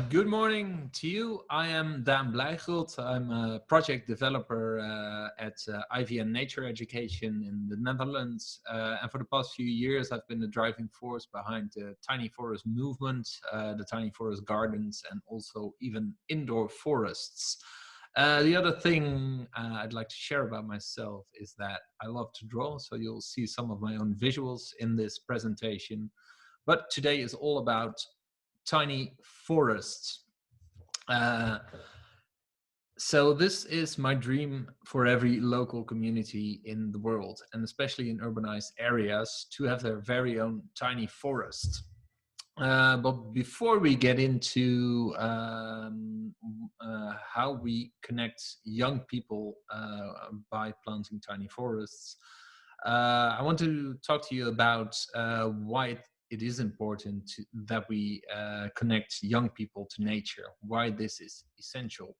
Good morning to you. I am Bleischrodt. I'm a project developer at IVN Nature Education in the Netherlands. And for the past few years, I've been the driving force behind the tiny forest movement, the tiny forest gardens, and also even indoor forests. The other thing I'd like to share about myself is that I love to draw. So you'll see some of my own visuals in this presentation. But today is all about tiny forests. Uh, so this is my dream for every local community in the world, and especially in urbanized areas, to have their very own tiny forest. But before we get into how we connect young people by planting tiny forests, I want to talk to you about why it is important that we connect young people to nature, why this is essential.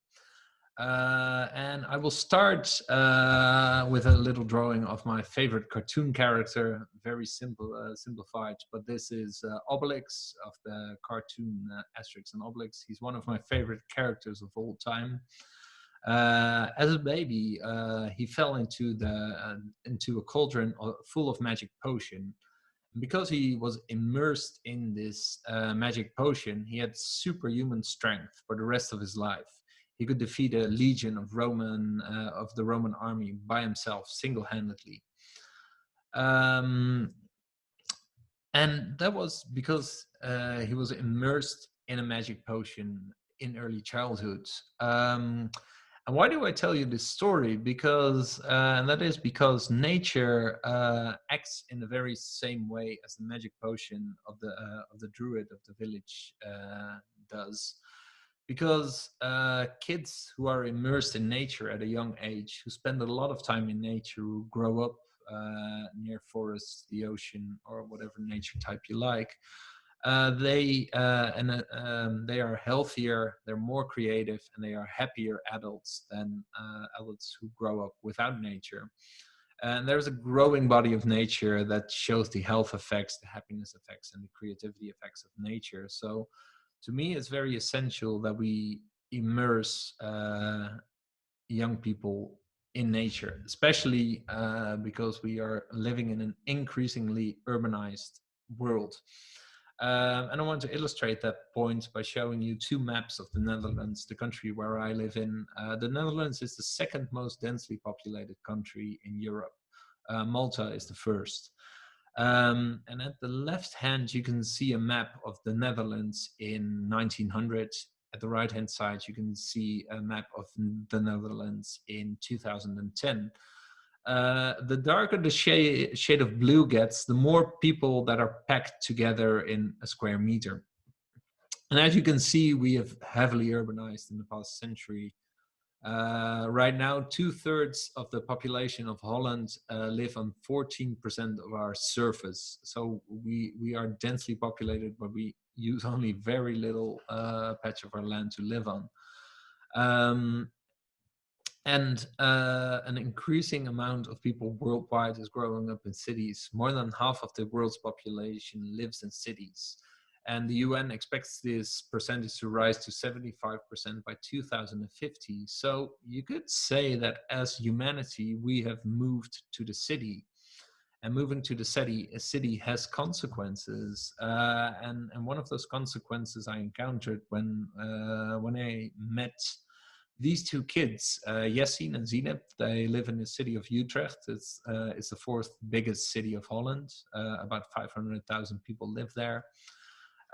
And I will start with a little drawing of my favorite cartoon character, very simple, simplified, but this is Obelix of the cartoon Asterix and Obelix. He's one of my favorite characters of all time. As a baby, he fell into a cauldron full of magic potion. Because he was immersed in this magic potion, he had superhuman strength for the rest of his life. He could defeat a legion of the Roman army by himself, single-handedly. And that was because he was immersed in a magic potion in early childhood. And why do I tell you this story? And that is because nature acts in the very same way as the magic potion of the druid of the village does. Because kids who are immersed in nature at a young age, who spend a lot of time in nature, who grow up near forests, the ocean, or whatever nature type you like, they are healthier, they're more creative, and they are happier adults than adults who grow up without nature. And there's a growing body of nature that shows the health effects, the happiness effects, and the creativity effects of nature. So to me, it's very essential that we immerse young people in nature, especially because we are living in an increasingly urbanized world. And I want to illustrate that point by showing you two maps of the Netherlands, the country where I live in. The Netherlands is the second most densely populated country in Europe. Malta is the first. And at the left hand, you can see a map of the Netherlands in 1900. At the right hand side, you can see a map of the Netherlands in 2010. The darker the shade of blue gets, the more people that are packed together in a square meter. And as you can see, we have heavily urbanized in the past century. Right now, 2/3 of the population of Holland live on 14% of our surface. So we are densely populated, but we use only very little patch of our land to live on. And an increasing amount of people worldwide is growing up in cities. More than half of the world's population lives in cities. And the UN expects this percentage to rise to 75% by 2050. So you could say that as humanity, we have moved to the city. And moving to the city, a city has consequences. And one of those consequences I encountered when I met these two kids, Yassine and Zineb. They live in the city of Utrecht. It's the fourth biggest city of Holland. About 500,000 people live there.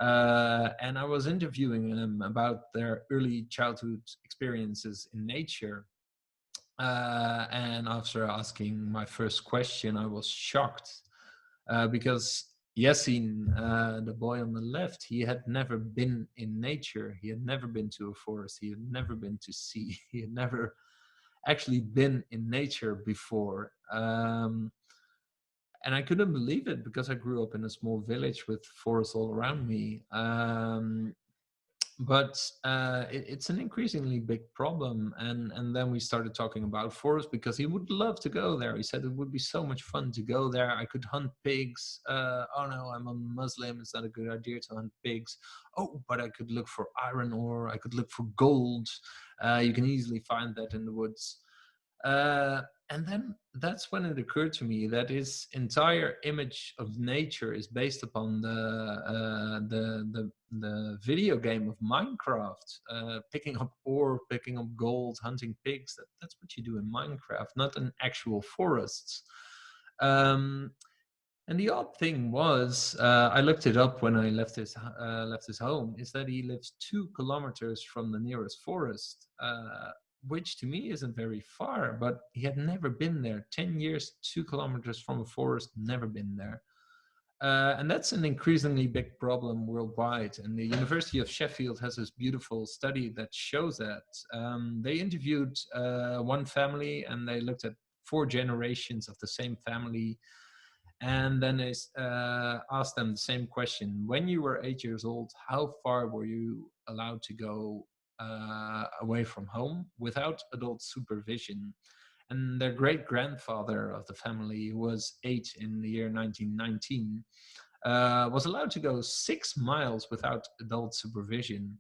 And I was interviewing them about their early childhood experiences in nature. And after asking my first question, I was shocked because Yassine, the boy on the left, he had never been in nature. He had never been to a forest. He had never been to sea. He had never actually been in nature before. And I couldn't believe it because I grew up in a small village with forests all around me. but it's an increasingly big problem. And then we started talking about forests because he would love to go there. He said it would be so much fun to go there. I could hunt pigs. Oh no, I'm a Muslim, it's not a good idea to hunt pigs. Oh, but I could look for iron ore, I could look for gold. You can easily find that in the woods. uh, and then that's when it occurred to me that his entire image of nature is based upon the video game of Minecraft. Picking up ore, picking up gold, hunting pigs. That's what you do in Minecraft, not in actual forests. Um, and the odd thing was, I looked it up when I left his home, is that he lives 2 kilometers from the nearest forest, which to me isn't very far. But he had never been there. 10 years, 2 kilometers from a forest, never been there. And that's an increasingly big problem worldwide. And the University of Sheffield has this beautiful study that shows that. They interviewed one family and they looked at 4 generations of the same family, and then they asked them the same question. When you were 8 years old, how far were you allowed to go away from home without adult supervision? And their great grandfather of the family, who was 8 in the year 1919, was allowed to go 6 miles without adult supervision.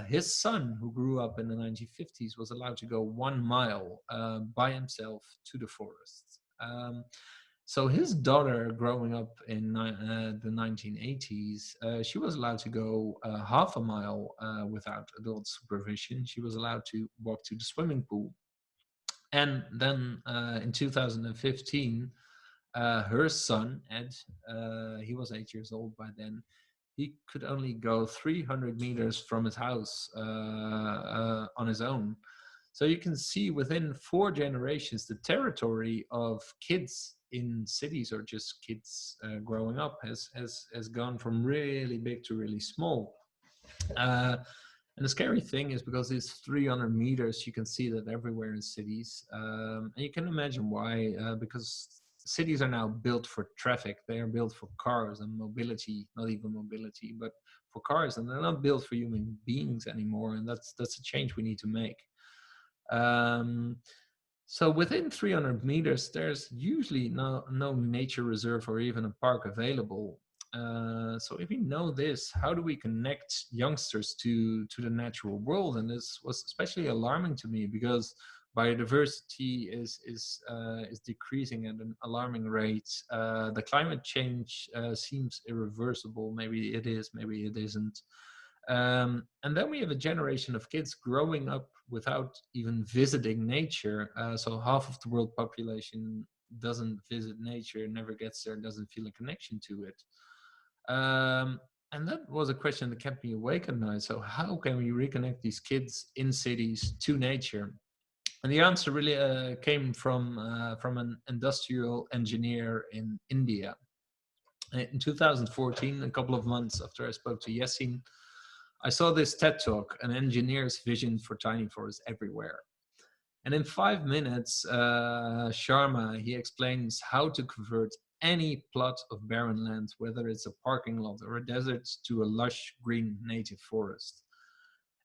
His son, who grew up in the 1950s, was allowed to go 1 mile by himself to the forest. So his daughter, growing up in the 1980s, she was allowed to go half a mile without adult supervision. She was allowed to walk to the swimming pool. And then in 2015, her son, Ed, he was 8 years old by then, he could only go 300 meters from his house on his own. So you can see within 4 generations, the territory of kids in cities or just kids growing up has gone from really big to really small. Uh, and the scary thing is because it's 300 meters, you can see that everywhere in cities. And you can imagine why, because cities are now built for traffic. They are built for cars and mobility, not even mobility, but for cars. And they're not built for human beings anymore. And that's a change we need to make. Um, so within 300 meters, there's usually no nature reserve or even a park available. So if we know this, how do we connect youngsters to the natural world? And this was especially alarming to me because biodiversity is decreasing at an alarming rate. The climate change seems irreversible. Maybe it is, maybe it isn't. And then we have a generation of kids growing up without even visiting nature. So half of the world population doesn't visit nature, never gets there, doesn't feel a connection to it. And that was a question that kept me awake at night. So how can we reconnect these kids in cities to nature? And the answer really came from an industrial engineer in India. In 2014, a couple of months after I spoke to Yassin, I saw this TED Talk, An Engineer's Vision for Tiny Forests Everywhere. And in 5 minutes, Sharma, he explains how to convert any plot of barren land, whether it's a parking lot or a desert, to a lush green native forest.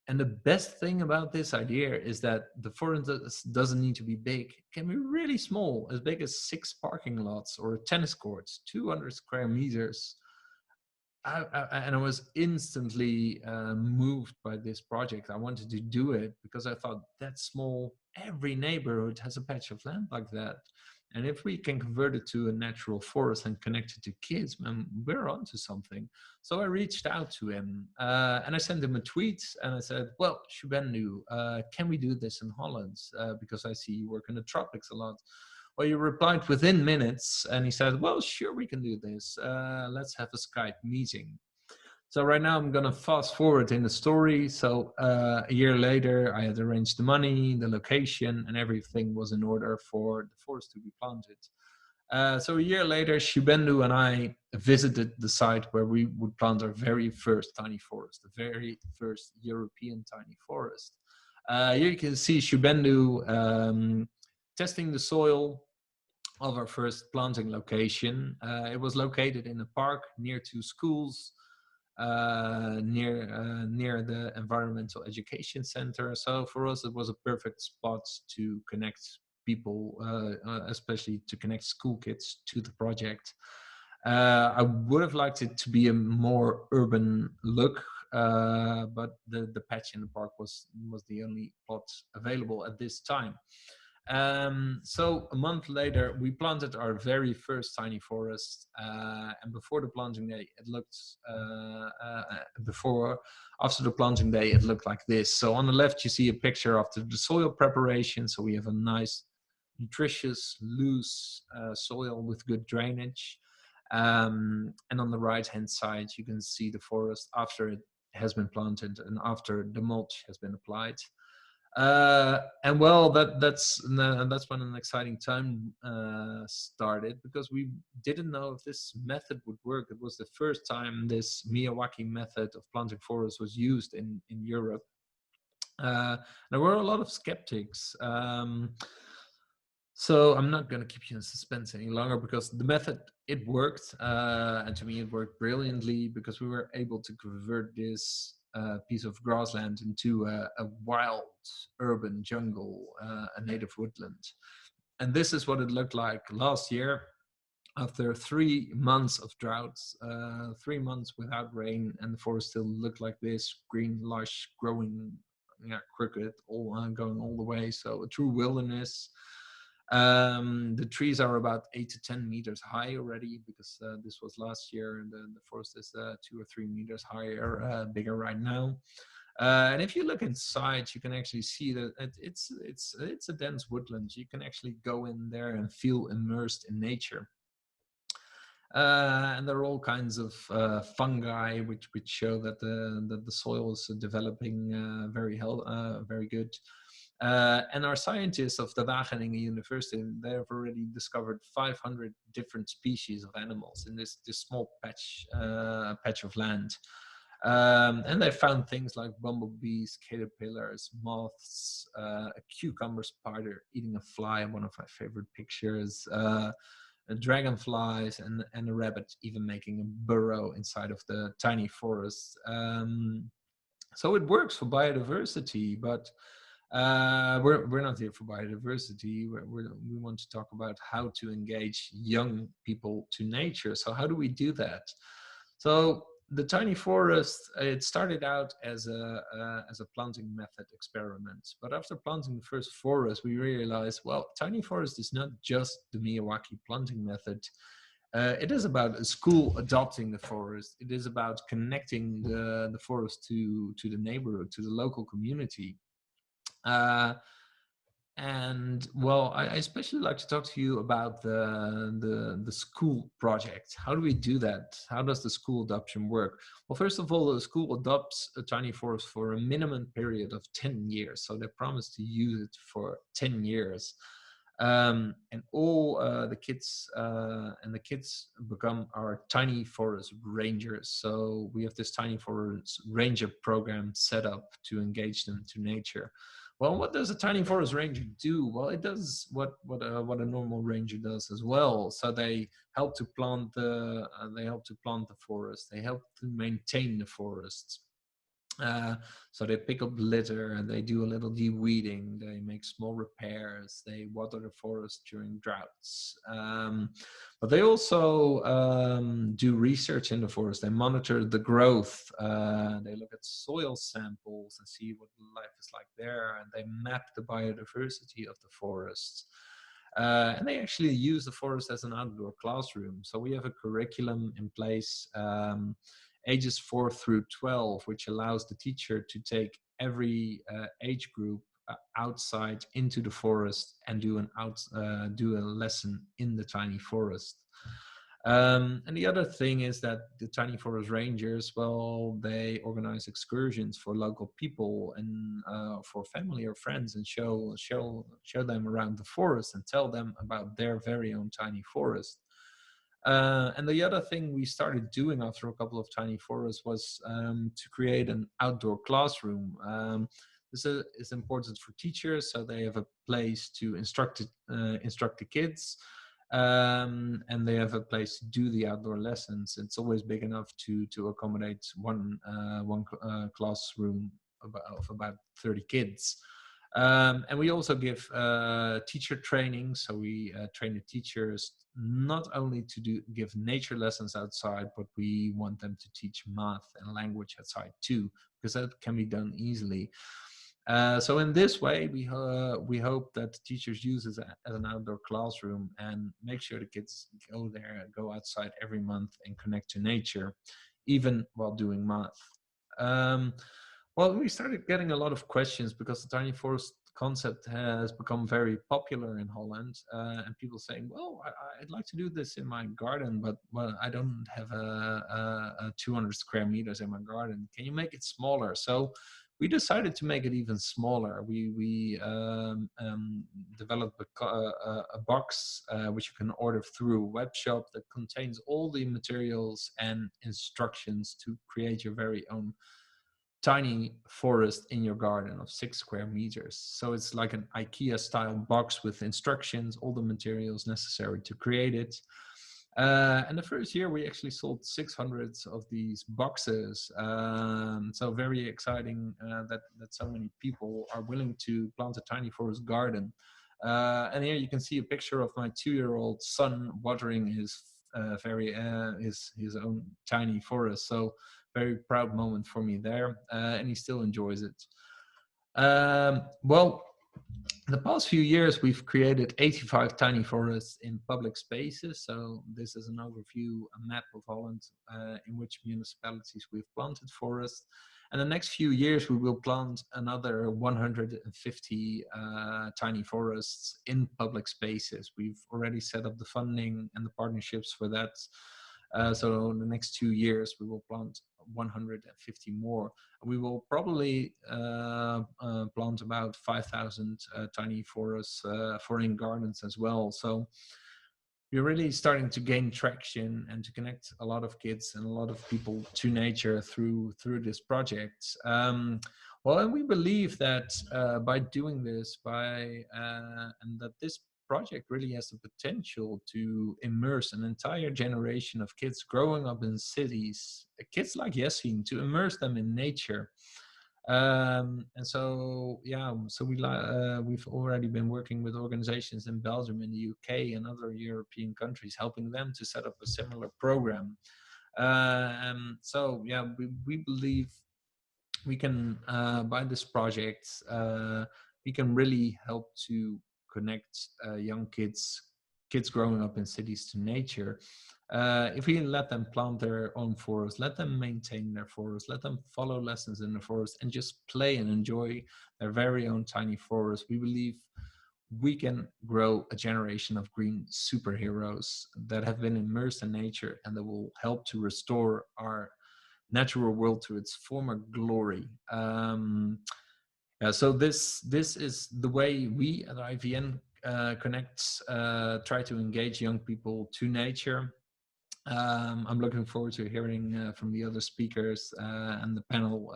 And the best thing about this idea is that the forest doesn't need to be big. It can be really small, as big as 6 parking lots or a tennis court, 200 square meters. And I was instantly moved by this project. I wanted to do it because I thought that's small. Every neighborhood has a patch of land like that. And if we can convert it to a natural forest and connect it to kids, man, we're onto something. So I reached out to him and I sent him a tweet and I said, well, Shubendu, can we do this in Holland? Because I see you work in the tropics a lot. Well, you replied within minutes, and he said, well, sure, we can do this. Let's have a Skype meeting. So right now I'm going to fast forward in the story. So a year later, I had arranged the money, the location, and everything was in order for the forest to be planted. So a year later, Shubendu and I visited the site where we would plant our very first tiny forest, the very first European tiny forest. Here you can see Shubendu testing the soil of our first planting location. It was located in a park near 2 schools. near the environmental education center. So for us, it was a perfect spot to connect people, especially to connect school kids to the project. I would have liked it to be a more urban look, but the patch in the park was the only plot available at this time. So a month later, we planted our very first tiny forest, and before the planting day, it looked after the planting day, it looked like this. So on the left, you see a picture after the soil preparation. So we have a nice, nutritious, loose soil with good drainage. And on the right-hand side, you can see the forest after it has been planted and after the mulch has been applied. And well, that's when an exciting time started, because we didn't know if this method would work. It was the first time this Miyawaki method of planting forests was used in Europe. There were a lot of skeptics. So I'm not going to keep you in suspense any longer, because the method, it worked, and to me it worked brilliantly, because we were able to convert this piece of grassland into a wild urban jungle, a native woodland. And this is what it looked like last year, after 3 months of droughts, 3 months without rain, and the forest still looked like this, green, lush, growing, crooked, all going all the way. So a true wilderness. The trees are about 8 to 10 meters high already, because this was last year, and the forest is 2 or 3 meters higher, bigger right now. And if you look inside, you can actually see that it's a dense woodland. You can actually go in there and feel immersed in nature. And there are all kinds of fungi which show that the soil is developing very good. And our scientists of the Wageningen University, they have already discovered 500 different species of animals in this small patch of land. And they found things like bumblebees, caterpillars, moths, a cucumber spider eating a fly, one of my favorite pictures, dragonflies, and a rabbit even making a burrow inside of the tiny forest. So it works for biodiversity, but we're not here for biodiversity. We want to talk about how to engage young people to nature. So how do we do that? So the tiny forest, it started out as a planting method experiment. But after planting the first forest, we realized, well, tiny forest is not just the Miyawaki planting method. It is about a school adopting the forest. It is about connecting the forest to the neighborhood, to the local community. And well, I especially like to talk to you about the school project. How do we do that? How does the school adoption work? Well, first of all, the school adopts a tiny forest for a minimum period of 10 years. So they promise to use it for 10 years. And all the kids become our tiny forest rangers. So we have this tiny forest ranger program set up to engage them to nature. Well, what does a tiny forest ranger do? Well, it does what a normal ranger does as well. So they help to plant the forest. They help to maintain the forest. So they pick up litter, and they do a little de-weeding. They make small repairs. They water the forest during droughts. But they also do research in the forest. They monitor the growth. They look at soil samples and see what life is like there. And they map the biodiversity of the forest. And they actually use the forest as an outdoor classroom. So we have a curriculum in place, ages 4 through 12, which allows the teacher to take every age group outside into the forest and do a lesson in the tiny forest. And the other thing is that the tiny forest rangers, well, they organize excursions for local people and for family or friends, and show them around the forest and tell them about their very own tiny forest. And the other thing we started doing after a couple of tiny forests was to create an outdoor classroom. This is important for teachers, so they have a place to instruct the kids. and they have a place to do the outdoor lessons. It's always big enough to accommodate one classroom of about 30 kids. And we also give teacher training. So we train the teachers not only to give nature lessons outside, but we want them to teach math and language outside too, because that can be done easily. So in this way, we hope that the teachers use it as an outdoor classroom and make sure the kids go outside every month and connect to nature, even while doing math. Well, we started getting a lot of questions because the tiny forest concept has become very popular in Holland, and people saying, "Well, I'd like to do this in my garden, but well, I don't have a 200 square meters in my garden. Can you make it smaller?" So we decided to make it even smaller. We developed a box which you can order through a web shop that contains all the materials and instructions to create your very own tiny forest in your garden of 6 square meters. So it's like an IKEA style box with instructions, all the materials necessary to create it. And the first year we actually sold 600 of these boxes. So very exciting that so many people are willing to plant a tiny forest garden. And here you can see a picture of my 2-year-old son watering his own tiny forest. So very proud moment for me there, and he still enjoys it. Well, the past few years, we've created 85 tiny forests in public spaces. So this is an overview, a map of Holland, in which municipalities we've planted forests. And the next few years, we will plant another 150 tiny forests in public spaces. We've already set up the funding and the partnerships for that. So in the next 2 years, we will plant 150 more. We will probably plant about 5,000 tiny forests, foreign gardens as well. So we're really starting to gain traction and to connect a lot of kids and a lot of people to nature through this project. Well, and we believe that by doing this, and that this project really has the potential to immerse an entire generation of kids growing up in cities, kids like Yassine, to immerse them in nature. And so, yeah, so we've already been working with organizations in Belgium, in the UK, and other European countries, helping them to set up a similar program. So, yeah, we believe we can, by this project, we can really help to connect young kids growing up in cities to nature. If we let them plant their own forest, let them maintain their forest, let them follow lessons in the forest, and just play and enjoy their very own tiny forest, we believe we can grow a generation of green superheroes that have been immersed in nature and that will help to restore our natural world to its former glory. So this is the way we at IVN Connect try to engage young people to nature. I'm looking forward to hearing from the other speakers and the panel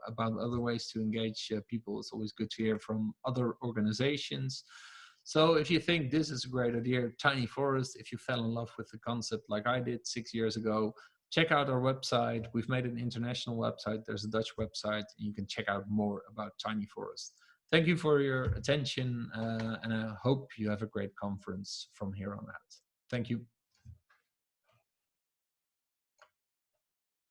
about other ways to engage people. It's always good to hear from other organizations. So if you think this is a great idea, tiny forest, if you fell in love with the concept like I did 6 years ago, check out our website. We've made an international website. There's a Dutch website, and you can check out more about tiny forest. Thank you for your attention, and I hope you have a great conference from here on out. Thank you.